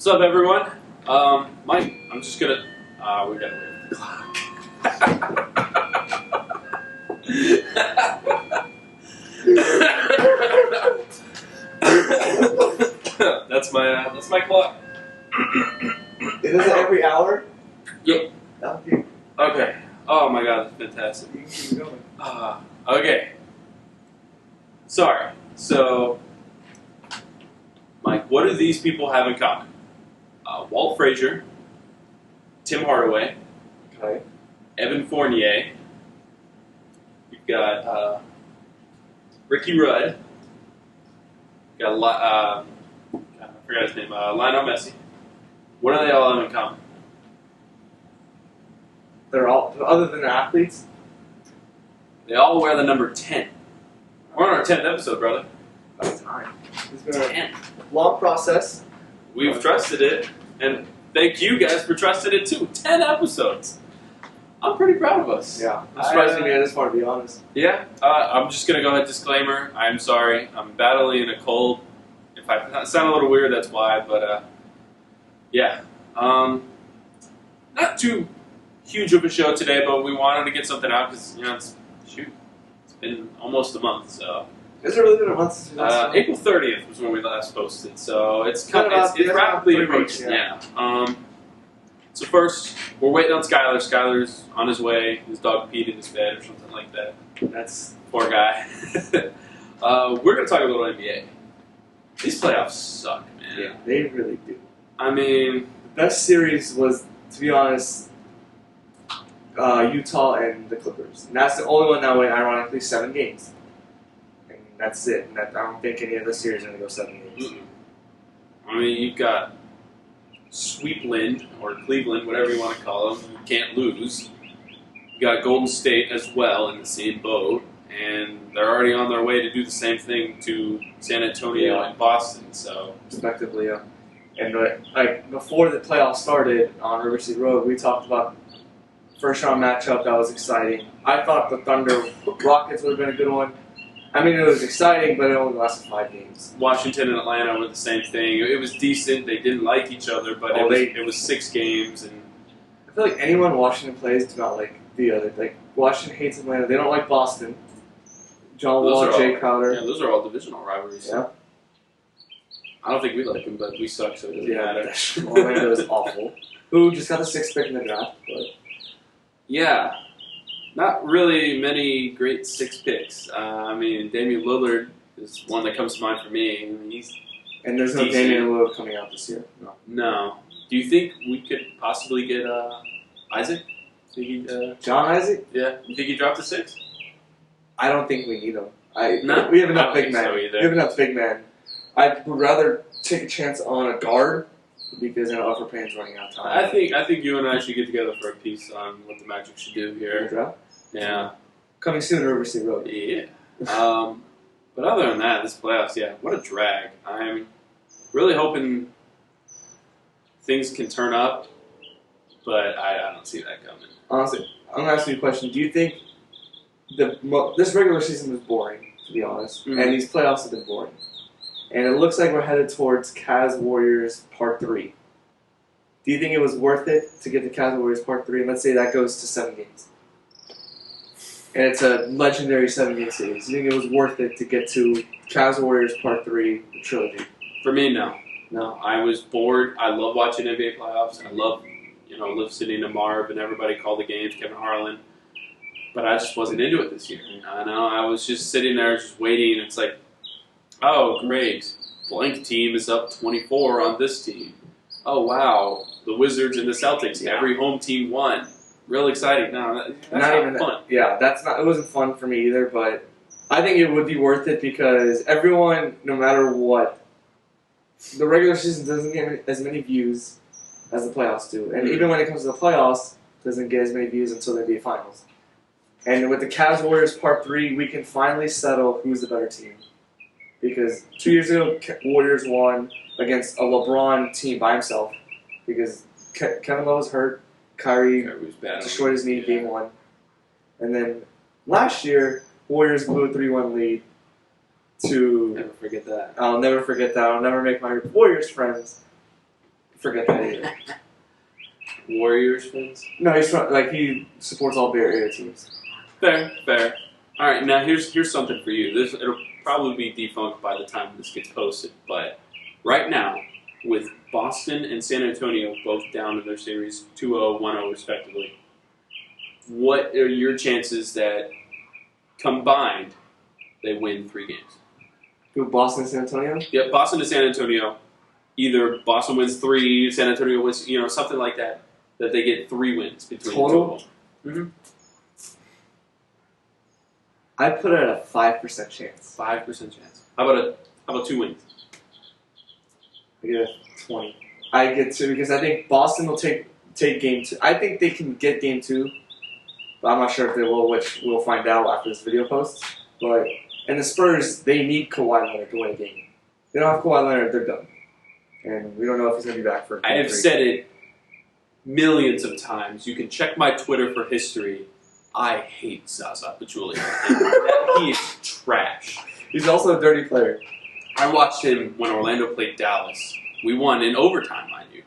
What's up, everyone? Mike, I'm just gonna. We gotta wait. That's my clock. Is it every hour? Yep. Okay. Okay. Oh my God, that's fantastic. You can keep going. Okay. Sorry. So, Mike, what do these people have in common? Walt Frazier, Tim Hardaway, Okay. Evan Fournier. You've got Ricky Rudd. Got I forgot his name. Lionel Messi. What do they all have in common? They're all, other than athletes? They all wear the number 10. We're on our 10th episode, brother. That's time. It's been a 10. long process. We've trusted it, and thank you guys for trusting it too. 10 episodes. I'm pretty proud of us. Yeah. I'm surprised you made it this far, to be honest. Yeah. I'm just going to go ahead, disclaimer. I'm sorry. I'm battling a cold. If I sound a little weird, that's why. But, yeah. Not too huge of a show today, but we wanted to get something out because, it's been almost a month, so. Has it really been a month since we last saw? April 30th was when we last posted, so it's About rapidly 3 approaching. weeks, yeah. So first, we're waiting on Skylar. Skylar's on his way. His dog peed in his bed or something like that. That's Poor guy. We're going to talk a little NBA. These playoffs suck, man. yeah, they really do. I mean, The best series was, to be honest, Utah and the Clippers. And that's the only one that went, ironically, 7 games. And that's it. And I don't think any of the series are going to go 7 games. I mean, you've got Sweepland or Cleveland, whatever you want to call them. You can't lose. You got Golden State as well in the same boat, and they're already on their way to do the same thing to San Antonio and Boston. So, Respectively, yeah. And like before the playoffs started on River City Road, we talked about first round matchup that was exciting. I thought the Thunder Rockets would have been a good one. I mean, it was exciting, but it only lasted 5 games. Washington and Atlanta were the same thing. It was decent. They didn't like each other, but it was 6 games. And I feel like anyone Washington plays do not like the other. Like Washington hates Atlanta. They don't like Boston. John Wall, Jay Crowder. Yeah, those are all divisional rivalries. Yeah. I don't think we like them, but we suck, so it doesn't matter. Orlando is awful. Who just got the 6th pick in the draft, but yeah. Not really many great 6 picks. I mean, Damian Lillard is one that comes to mind for me. I mean, and there's no Damian Lillard coming out this year. No. Do you think we could possibly get Isaac? John Isaac? Yeah. You think he dropped to 6? I don't think we need him. No? We have enough I don't big think men. so either. We have enough big men. I would rather take a chance on a guard because Upper Payne's running out of time. I think you and I should get together for a piece on what the Magic should do here. Yeah. Coming soon to River City Road. Yeah. But other than that, this playoffs, yeah, what a drag. I'm really hoping things can turn up, but I don't see that coming. Honestly, I'm going to ask you a question. Do you think this regular season was boring, to be honest, and these playoffs have been boring? And it looks like we're headed towards Cavs Warriors Part 3. Do you think it was worth it to get the Cavs Warriors Part 3? And let's say that goes to 7 games. And it's a legendary 7-game series. Do you think it was worth it to get to Cavs Warriors Part 3, the trilogy? For me, no. No. I was bored. I love watching NBA playoffs. I love, listening to Marv and everybody call the games, Kevin Harlan. But I just wasn't into it this year. I know. I was just sitting there just waiting. It's like, oh, great. Blank team is up 24 on this team. Oh, wow. The Wizards and the Celtics. Every home team won. Real exciting. No, that's not even fun. Yeah, it wasn't fun for me either, but I think it would be worth it because everyone, no matter what, the regular season doesn't get as many views as the playoffs do. And even when it comes to the playoffs, it doesn't get as many views until the NBA Finals. And with the Cavs Warriors Part 3, we can finally settle who's the better team. Because 2 years ago, Warriors won against a LeBron team by himself because Kevin Love was hurt. Kyrie destroyed his knee Game 1. And then last year, Warriors blew a 3-1 lead to... Never forget that. I'll never forget that. I'll never make my Warriors friends forget that either. Warriors fans? No, he supports all Bay Area teams. Fair. All right, now here's something for you. It'll probably be defunct by the time this gets posted, but right now, with Boston and San Antonio both down in their series 2-0, 1-0 respectively, what are your chances that combined they win 3 games? Who, Boston and San Antonio? Yep, Boston to San Antonio. Either Boston wins 3, San Antonio wins, something like that. That they get 3 wins between total? The 2 of them. I put it at a 5% chance. 5% chance. How about 2 wins? I get a 20. I get 2 because I think Boston will take game 2. I think they can get game 2, but I'm not sure if they will, which we'll find out after this video posts. And the Spurs, they need Kawhi Leonard to win a game. They don't have Kawhi Leonard, they're done. And we don't know if he's going to be back for I have said it millions of times. You can check my Twitter for history. I hate Zaza Pachulia. He is trash. He's also a dirty player. I watched him when Orlando played Dallas. We won in overtime, mind you.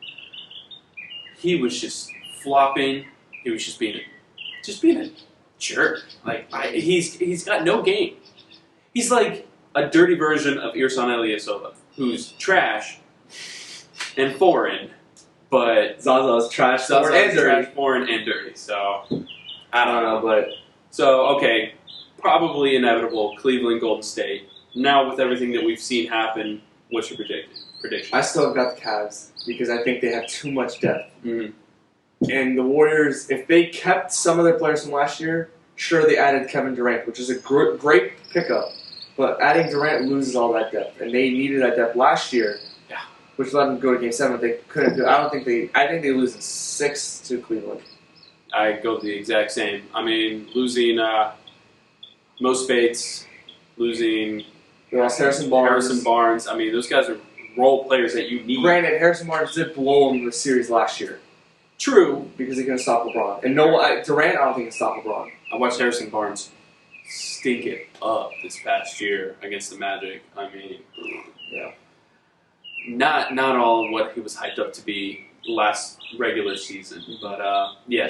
He was just flopping. He was just being a jerk. He's got no game. He's like a dirty version of Irsan Ilyasova, who's trash and foreign, but Zaza's trash, foreign and dirty. So I don't know, but okay, probably inevitable. Cleveland, Golden State. Now with everything that we've seen happen, what's your prediction? I still have got the Cavs because I think they have too much depth. Mm-hmm. And the Warriors, if they kept some of their players from last year, sure they added Kevin Durant, which is a great pickup. But adding Durant loses all that depth, and they needed that depth last year. Yeah. Which let them go to Game 7. They couldn't do. I think they lose in 6 to Cleveland. I go the exact same. I mean, losing Mo Spates, losing Harrison Barnes. I mean, those guys are role players that you need. Granted, Harrison Barnes did blow him the series last year. True, because he couldn't stop LeBron. And Durant, I don't think can stop LeBron. I watched Harrison Barnes stink it up this past year against the Magic. I mean, yeah, not all of what he was hyped up to be last regular season, but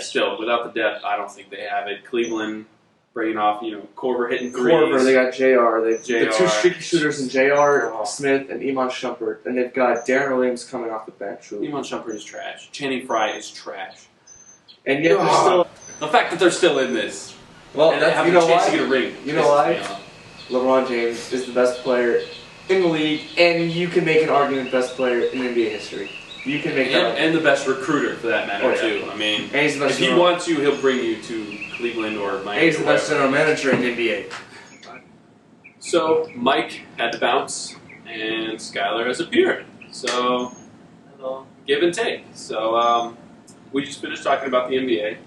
still without the depth, I don't think they have it. Cleveland bringing off, Korver hitting threes. They got JR. The 2 streaky shooters in JR Oh. Smith and Iman Shumpert, and they've got Darren Williams coming off the bench. Iman Shumpert is trash. Channing Frye is trash. And yet they're still. The fact that they're still in this. Well, and they have a chance to get a ring. You know why? LeBron James is the best player in the league, and you can make an argument best player in NBA history. You can make that and the best recruiter for that matter too. I mean, and he's the best if he wants you, he'll bring you to Cleveland or Miami. And he's the best general manager in the NBA. So Mike had to bounce, and Skylar has appeared. So give and take. So we just finished talking about the NBA.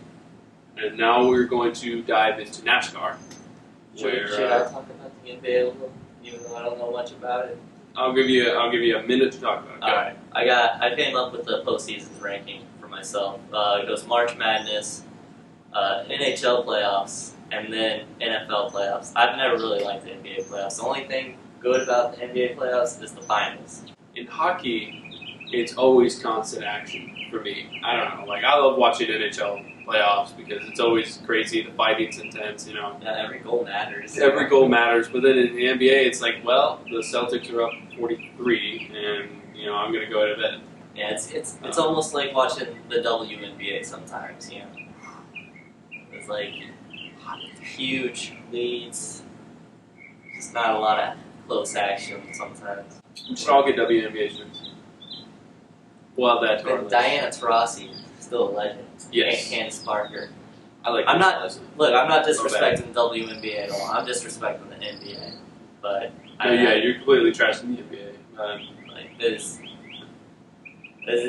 And now we're going to dive into NASCAR. Should I talk about the NBA a little, even though I don't know much about it? I'll give you a minute to talk about it. Alright. I came up with the postseason's ranking for myself. It goes March Madness, NHL playoffs, and then NFL playoffs. I've never really liked the NBA playoffs. The only thing good about the NBA playoffs is the finals. In hockey, it's always constant action for me. I don't know. I love watching NHL playoffs because it's always crazy. The fighting's intense, Not every goal matters. Every goal matters, but then in the NBA, it's like, well, the Celtics are up 43, and I'm going to go to bed. Yeah, it's almost like watching the WNBA sometimes. It's like huge leads, just not a lot of close action sometimes. We should all get WNBA shirts. Well, that And Diana Taurasi, still a legend. Yes. And Candace Parker. I'm not disrespecting the WNBA at all. I'm disrespecting the NBA. But you're completely trashing the NBA.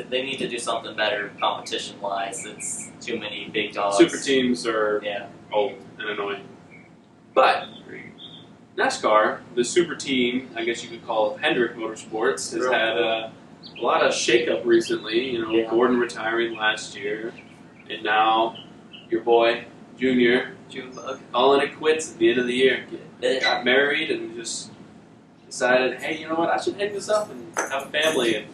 They need to do something better competition-wise. It's too many big dogs. Super teams are old and annoying. But NASCAR, the super team, I guess you could call it Hendrick Motorsports, has had a lot of shakeup recently. Gordon retiring last year, and now your boy Junior calling it quits at the end of the year. Got married and just decided, hey, you know what? I should hang this up and have a family and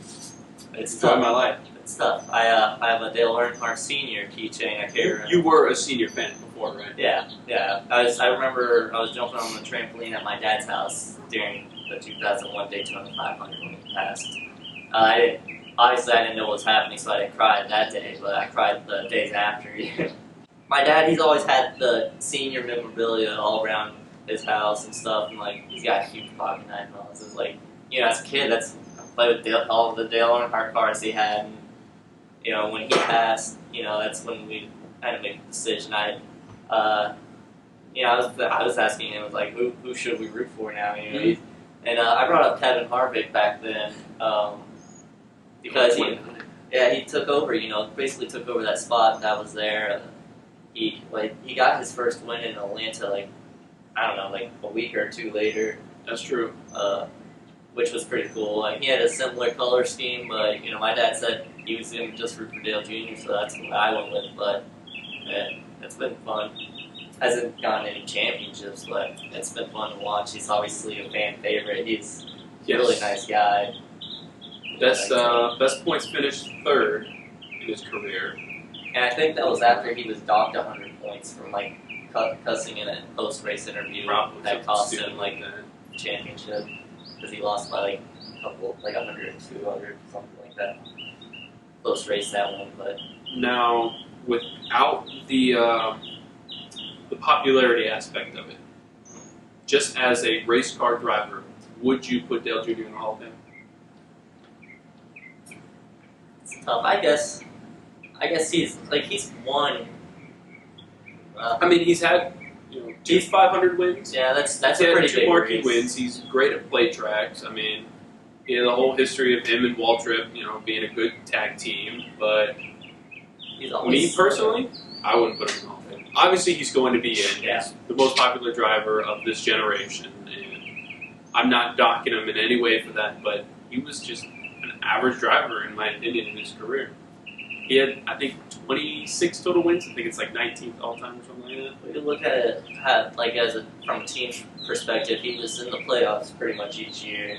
enjoy my life. It's tough. I have a Dale Earnhardt Senior keychain. I carry around. You were a senior fan before, right? Yeah. I remember I was jumping on the trampoline at my dad's house during the 2001 Daytona 500 when he passed. Obviously, I didn't know what was happening, so I didn't cry that day, but I cried the days after. My dad, he's always had the senior memorabilia all around his house and stuff, and like he's got huge pocket knife models. It's like, as a kid, I played with all of the Dale Earnhardt cars he had. And, when he passed, that's when we had to make a decision. I was asking him, like, who should we root for now? And I brought up Kevin Harvick back then because he took over. Basically took over that spot that was there. He got his first win in Atlanta, like a week or two later. That's true. Which was pretty cool. Like, he had a similar color scheme, but my dad said he was going to just root for Dale Jr., so that's what I went with. But it's been fun. Hasn't gotten any championships, but it's been fun to watch. He's obviously a fan favorite. He's a really nice guy. Best points finished third in his career. And I think that was after he was docked 100 points from cussing in a post-race interview. Probably that cost him like that championship because he lost by a couple, 100, 200, something like that. Close race that one, but now without the popularity aspect of it, just as a race car driver, would you put Dale Jr. in the Hall of Fame? It's tough. I guess he's won. He's had two 500 wins. Yeah, that's he a had pretty two big marquee race. wins. He's great at play tracks. The whole history of him and Waltrip, being a good tag team. But me personally, I wouldn't put him in the Hall of Fame. Obviously, he's going to be in. Yeah. He's the most popular driver of this generation, and I'm not docking him in any way for that. But he was just an average driver, in my opinion, in his career. He had, I think, 26 total wins. I think it's 19th all time or something like that. We could look at it from a team perspective. He was in the playoffs pretty much each year,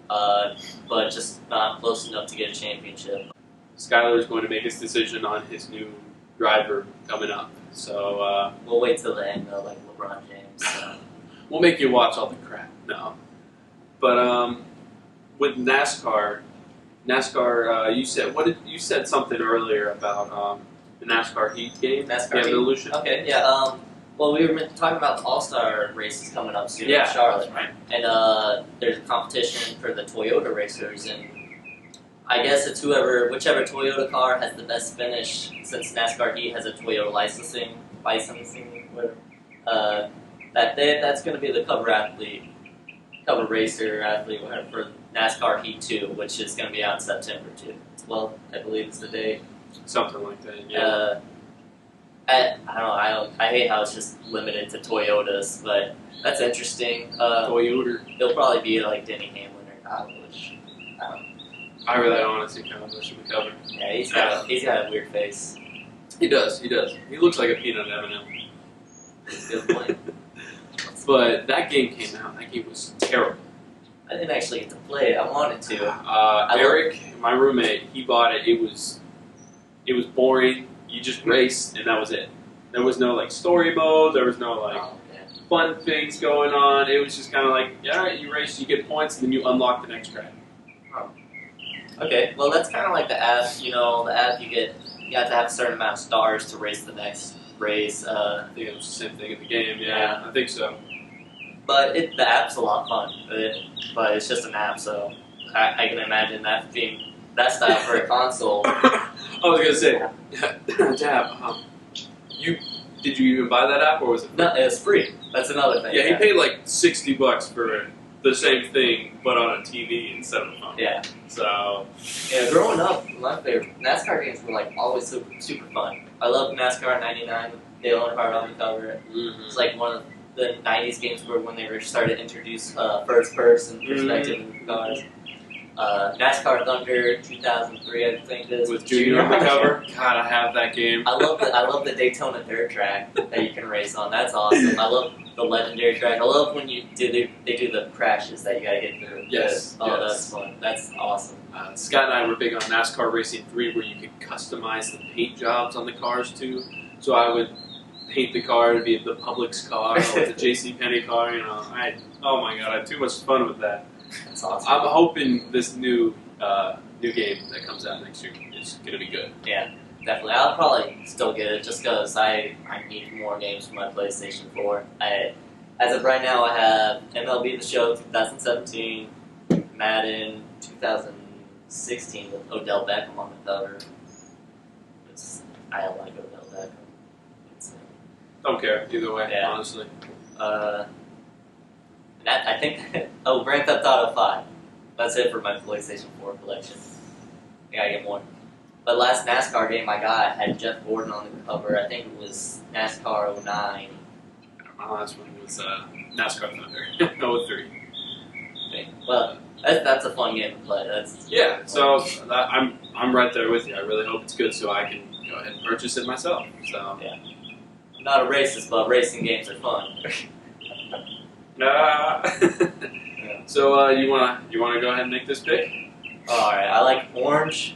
but just not close enough to get a championship. Skyler's going to make his decision on his new driver coming up. So we'll wait till the end, though, like LeBron James. So. We'll make you watch all the crap. No, but with NASCAR, you said something earlier about the NASCAR Heat game. NASCAR Heat. Evolution. Okay, yeah. Well, we were talking about the All-Star races coming up soon in Charlotte, right. And there's a competition for the Toyota racers, and I guess it's whichever Toyota car has the best finish. Since NASCAR Heat has a Toyota licensing, whatever. That's going to be the cover racer athlete, whatever, for NASCAR Heat 2, which is going to be out in September too. Well, I believe is the date. Something like that. Yeah. I don't know. I hate how it's just limited to Toyotas, but that's interesting. Toyota. It'll probably be like Denny Hamlin or Kyle Busch. I don't know. I really don't want to see Kyle Busch in the cover. Yeah, he's got a weird face. He does. He looks like a peanut M&M. Good point. But that game came out. That game was terrible. I didn't actually get to play it. I wanted to. Eric, my roommate, he bought it. It was boring. You just raced, and that was it. There was no story mode. There was no fun things going on. It was just kind of all right, you race, you get points, and then you unlock the next track. Oh. Okay, well that's kind of like the app. The app you have to have a certain amount of stars to race the next race. I think it was the same thing in the game. Yeah. I think so. But the app's a lot of fun. But it's just an app, so I can imagine that being that style for a console. I was gonna say, Dab, did you even buy that app or was it free? No, it's free. That's another thing. Yeah, he paid $60 for the same thing, but on a TV instead of a phone. Yeah. So. Yeah, growing up, my favorite NASCAR games were always super fun. I loved NASCAR '99. Dale Earnhardt on the cover. Mm-hmm. It's one of the '90s games where when they started to introduce first person perspective in cars. NASCAR Thunder 2003, I think it is. With Junior on the cover. God, I have that game. I love the Daytona dirt track that you can race on. That's awesome. I love the legendary track. I love when they do the crashes that you gotta get through. Yes. Oh, yes. that's fun. That's awesome. Scott and I were big on NASCAR Racing 3, where you could customize the paint jobs on the cars too. So I would paint the car to be the Publix car or the JCPenney car. Oh my god, I had too much fun with that. That's awesome. I'm hoping this new game that comes out next year is going to be good. Yeah, definitely. I'll probably still get it just because I need more games for my PlayStation 4. As of right now, I have MLB The Show 2017, Madden 2016 with Odell Beckham on the cover. I don't like Odell Beckham. Don't care either way, Yeah. honestly. I think Grand Theft Auto 5. That's it for my PlayStation 4 collection. I gotta get more. But last NASCAR game I got had Jeff Gordon on the cover. I think it was NASCAR 09. My last one was NASCAR Thunder 03. Okay. Well, that's a fun game to play. Yeah, so I'm right there with you. I really hope it's good so I can go ahead and purchase it myself. So yeah. I'm not a racist, but racing games are fun. Yeah. So you wanna go ahead and make this pick? Alright, I like orange.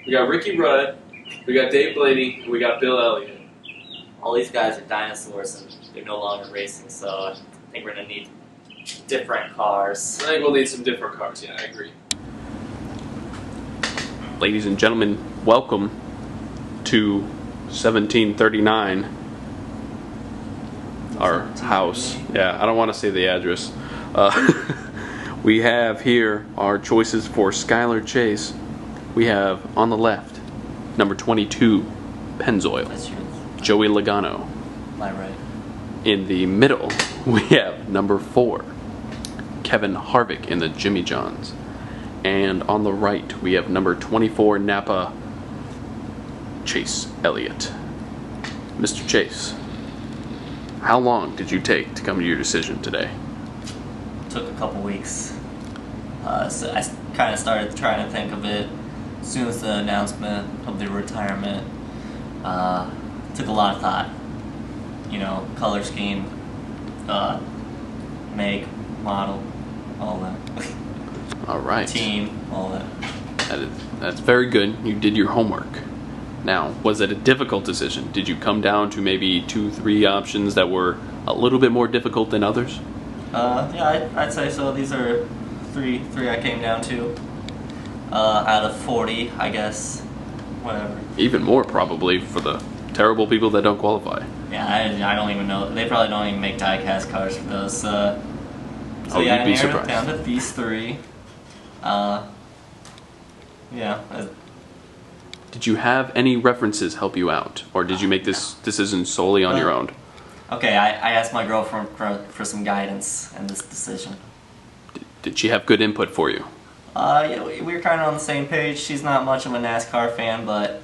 We got Ricky Rudd, we got Dave Blaney, and we got Bill Elliott. All these guys are dinosaurs and they're no longer racing, so I think we're gonna need different cars. I think we'll need some different cars. Yeah, I agree. Ladies and gentlemen, welcome to 1739. Our house. Yeah, I don't want to say the address. We have here our choices for Skylar Chase. We have on the left, number 22, Pennzoil, That's yours. Joey Logano. My right. In the middle, we have number 4, Kevin Harvick in the Jimmy Johns. And on the right, we have number 24, Napa, Chase Elliott. Mr. Chase, how long did you take to come to your decision today? Took a couple weeks. So I kind of started trying to think of it as soon as the announcement of the retirement. Took a lot of thought. Color scheme, make, model, all that. All right. Team, all that. That's very good. You did your homework. Now, was it a difficult decision? Did you come down to maybe 2-3 options that were a little bit more difficult than others? Yeah, I'd say so. These are three I came down to. Out of 40, I guess. Whatever. Even more, probably, for the terrible people that don't qualify. Yeah, I don't even know. They probably don't even make die-cast cars for those. So yeah, you'd be I narrowed surprised. it down to these 3. Yeah. Did you have any references help you out? Or did you make this decision solely on your own? Okay, I asked my girlfriend for some guidance in this decision. Did she have good input for you? Yeah, we were kind of on the same page. She's not much of a NASCAR fan, but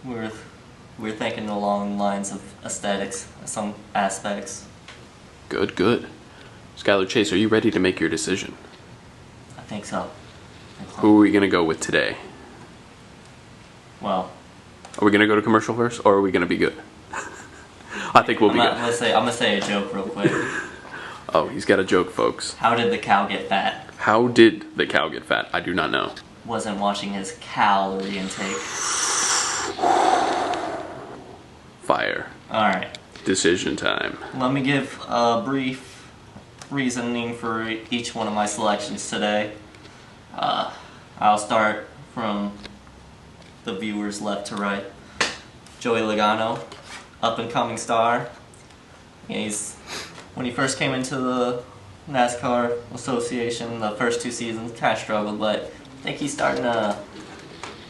we were thinking along the lines of aesthetics, some aspects. Good, good. Skylar Chase, are you ready to make your decision? I think so. Who are we going to go with today? Well, Are we going to go to commercial first, or are we going to be good? I think we'll be good. I'm gonna say a joke real quick. Oh, he's got a joke, folks. How did the cow get fat? How did the cow get fat? I do not know. Wasn't watching his calorie intake. Fire. Alright. Decision time. Let me give a brief reasoning for each one of my selections today. I'll start from the viewers left to right. Joey Logano, up-and-coming star. When he first came into the NASCAR Association, the first 2 seasons, kind of struggled, but I think he's starting to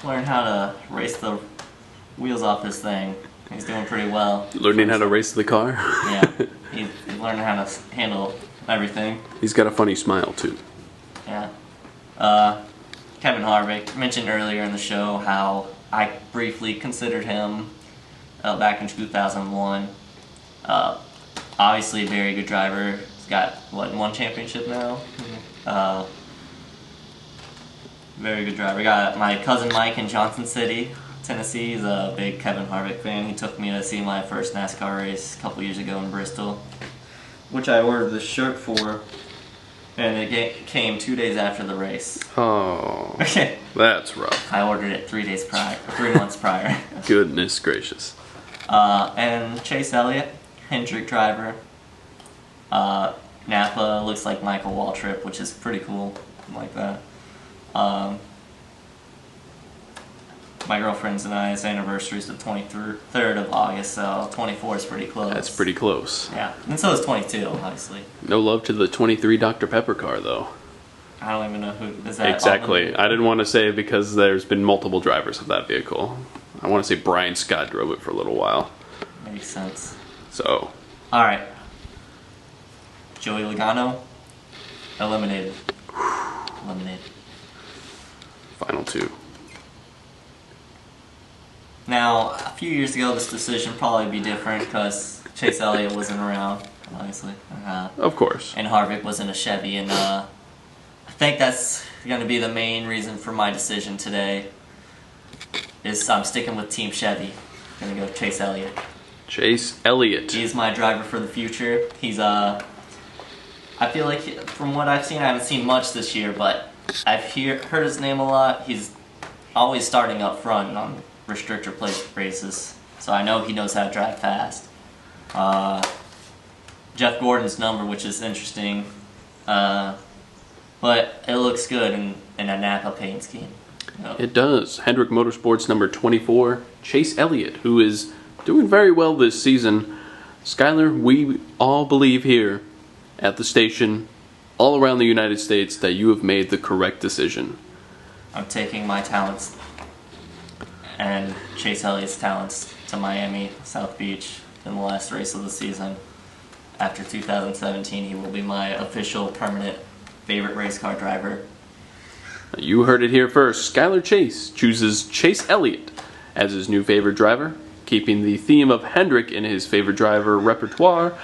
learn how to race the wheels off this thing. He's doing pretty well. Learning how to race the car? Yeah, he's learning how to handle everything. He's got a funny smile, too. Yeah. Kevin Harvick, mentioned earlier in the show how I briefly considered him back in 2001. Obviously a very good driver. He's got, 1 championship now? Very good driver. Got my cousin Mike in Johnson City, Tennessee. He's a big Kevin Harvick fan. He took me to see my first NASCAR race a couple years ago in Bristol, which I ordered this shirt for, and it came 2 days after the race. Oh, that's rough. I ordered it 3 months prior. Goodness gracious. And Chase Elliott, Hendrick driver. Napa looks like Michael Waltrip, which is pretty cool. I like that. My girlfriend's and I's anniversary is the 23rd of August, so 24 is pretty close. That's pretty close. Yeah, and so is 22, obviously. No love to the 23 Dr. Pepper car, though. I don't even know who is that. Exactly. I didn't want to say it because there's been multiple drivers of that vehicle. I want to say Brian Scott drove it for a little while. Makes sense. So. All right. Joey Logano, eliminated. Eliminated. Final two. Now, a few years ago, this decision probably be different because Chase Elliott wasn't around, obviously. Of course. And Harvick was in a Chevy, and I think that's going to be the main reason for my decision today. Is I'm sticking with Team Chevy. I'm going to go Chase Elliott. Chase Elliott. He's my driver for the future. He's I feel like from what I've seen, I haven't seen much this year, but I've heard his name a lot. He's always starting up front on restrictor plate races, so I know he knows how to drive fast. Jeff Gordon's number, which is interesting, but it looks good in a Napa paint scheme. You know. It does. Hendrick Motorsports number 24, Chase Elliott, who is doing very well this season. Skyler, we all believe here at the station, all around the United States, that you have made the correct decision. I'm taking my talents and Chase Elliott's talents to Miami, South Beach in the last race of the season. After 2017, he will be my official permanent favorite race car driver. You heard it here first. Skyler Chase chooses Chase Elliott as his new favorite driver, keeping the theme of Hendrick in his favorite driver repertoire.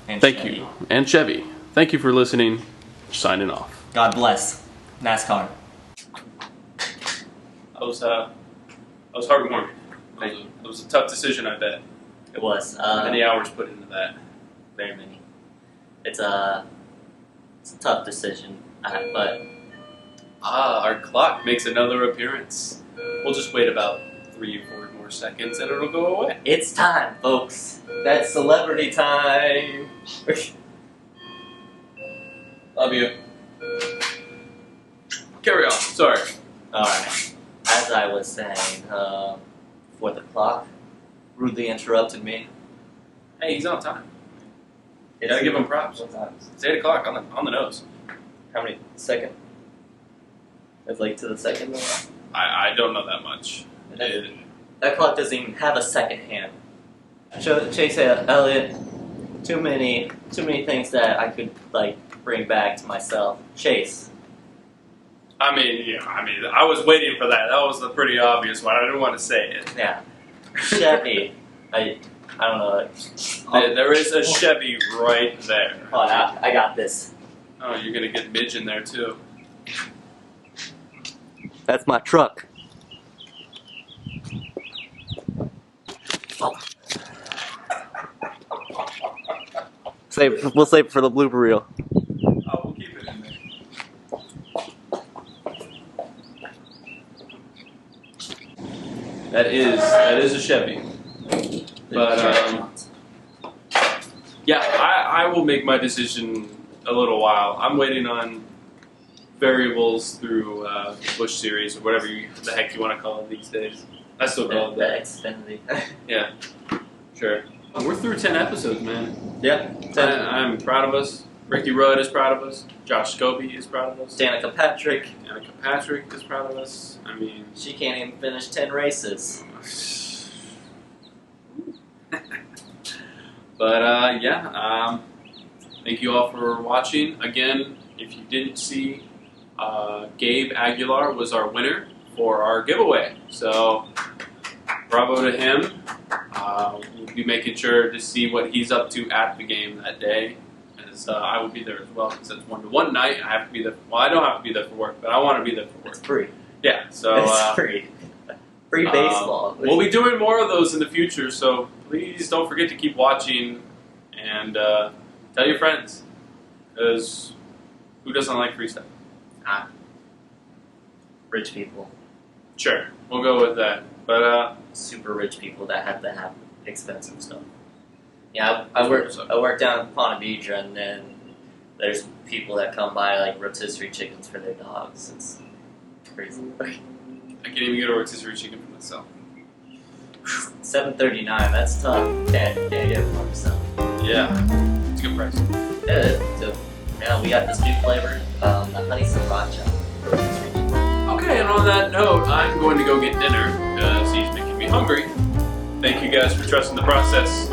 And Thank Chevy. you. And Chevy. Thank you for listening. Signing off. God bless. NASCAR. I was heartwarming. It was a tough decision, I bet. It was. Many hours put into that. Very many. It's a tough decision, but our clock makes another appearance. We'll just wait about 3 or 4 more seconds and it'll go away. it's time, folks. That's celebrity time. Love you. Carry on. Sorry. Alright. As I was saying, before the clock rudely interrupted me. Hey, he's on time. You gotta give him props. Sometimes. It's 8 o'clock on the nose. How many? Second? It's like to the second though? I don't know that much. That clock doesn't even have a second hand. Chase Elliott, too many things that I could bring back to myself. Chase. I was waiting for that. That was the pretty obvious one. I didn't want to say it. Yeah. Chevy. I don't know. There is a Chevy right there. Oh, I got this. Oh, you're gonna get Midge in there too. That's my truck. We'll save it for the blooper reel. Oh, we'll keep it in there. That is a Chevy. But yeah, I will make my decision a little while. I'm waiting on variables through Busch Series or whatever the heck you want to call it these days. I still call it The that. Xfinity. Yeah, sure. We're through 10 episodes, man. Yeah. I'm proud of us. Ricky Rudd is proud of us. Josh Scobie is proud of us. Danica Patrick. Annika Patrick is proud of us. I mean, She can't even finish 10 races. but yeah, thank you all for watching. Again, if you didn't see, Gabe Aguilar was our winner for our giveaway. So bravo to him. We'll be making sure to see what he's up to at the game that day, as because I would be there as well. Because it's 1-to-1 night. I have to be there. Well, I don't have to be there for work, but I want to be there for work. It's free. Yeah. So It's free. Free baseball. We'll be doing more of those in the future. So please don't forget to keep watching and tell your friends, because who doesn't like free stuff? Rich people. Sure, we'll go with that. But Super rich people that have to have expensive stuff. Yeah, I work down in Ponte Vedra, and then there's people that come by like rotisserie chickens for their dogs. It's crazy. I can't even get a rotisserie chicken for myself. $7.39. That's tough. Can't get it for myself. Yeah, it's a good price. Yeah, we got this new flavor, the honey sriracha. Okay, and on that note, I'm going to go get dinner because he's making me hungry. Thank you guys for trusting the process.